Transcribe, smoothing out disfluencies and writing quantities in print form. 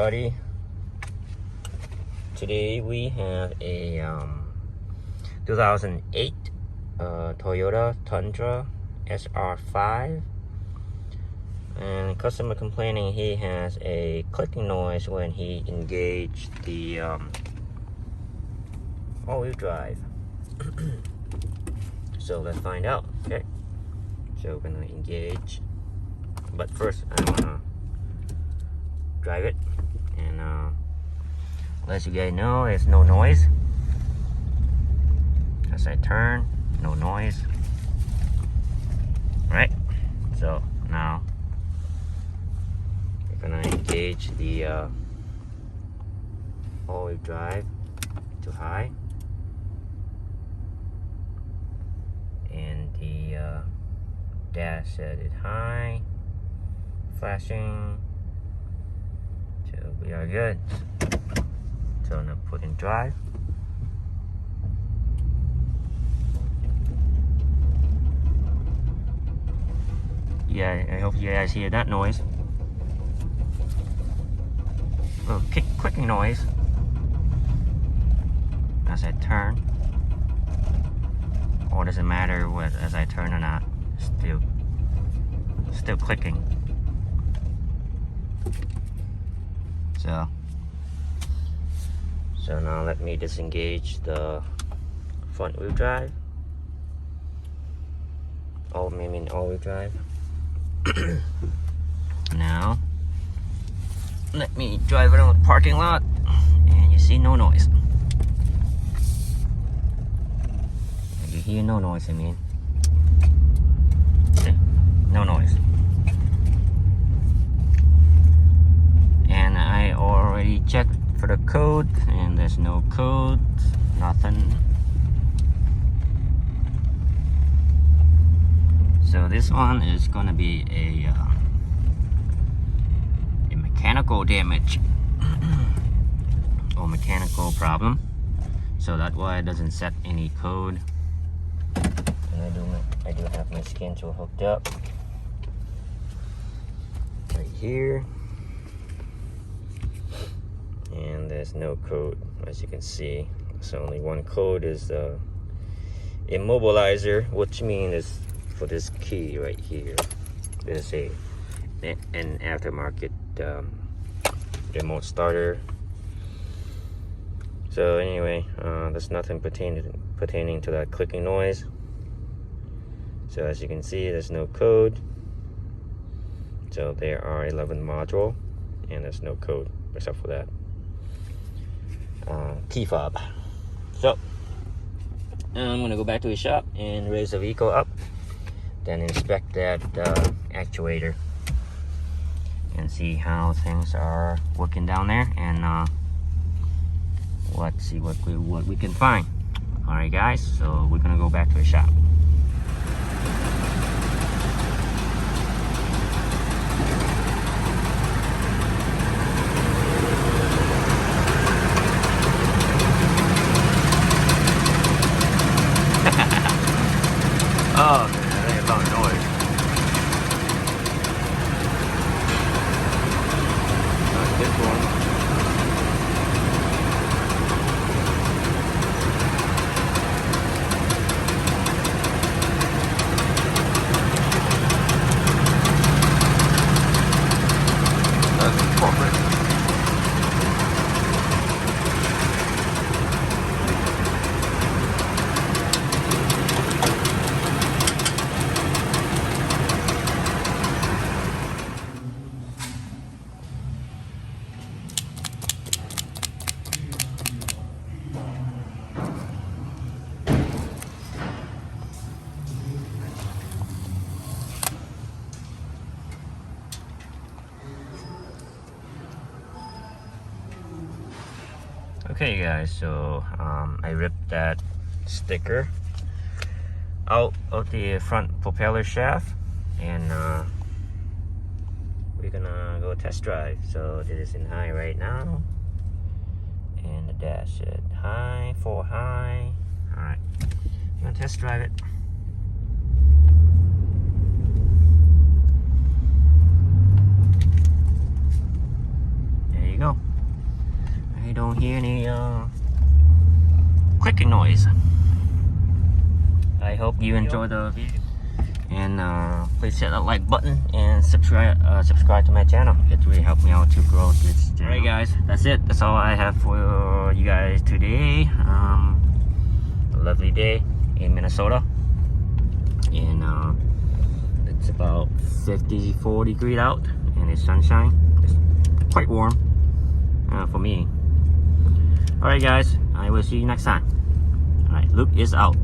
everybody. Today we have a 2008 Toyota Tundra SR5, and customer complaining he has a clicking noise when he engaged the all-wheel drive. So let's find out. Okay, so we're gonna engage, but first I wanna drive it and let you guys know there's no noise. As I turn, no noise. Alright, so now we're gonna engage the all-wheel drive to high, and the dash set it high, flashing. So we are good. So I'm gonna put in drive. Yeah, I hope you guys hear that noise. Little clicking noise as I turn. Or does it matter what as I turn or not? Still clicking. So now let me disengage the front wheel drive. Maybe all-wheel drive. Now let me drive around the parking lot, and you see no noise. You hear no noise, I mean. See? No noise. And I already checked for the code, and there's no code, nothing. So this one is gonna be a mechanical damage or mechanical problem. So that's why it doesn't set any code. And I do have my skin tool hooked up right here. And there's no code, as you can see. So only one code is the immobilizer, which means is for this key right here. There's an aftermarket remote starter. So anyway, there's nothing pertaining to that clicking noise. So as you can see, there's no code. So there are 11 modules, and there's no code except for that key fob. So I'm gonna go back to the shop and raise the vehicle up, then inspect that actuator and see how things are working down there, and let's see what we can find. All right, guys. So we're gonna go back to the shop. Oh, man, I think it's on noise. Not this one. That's corporate. Okay, guys, so I ripped that sticker out of the front propeller shaft, and we're gonna go test drive. So this is in high right now, and the dash is high, full high. All right, I'm gonna test drive it. There you go. I don't hear any clicking noise. I hope you enjoyed the video, and please hit that like button and subscribe to my channel. It really helps me out to grow this channel. Alright guys, that's it. That's all I have for you guys today. A lovely day in Minnesota, and it's about 54 degrees out, and it's sunshine. It's quite warm for me. Alright guys, I will see you next time. Alright, Luke is out.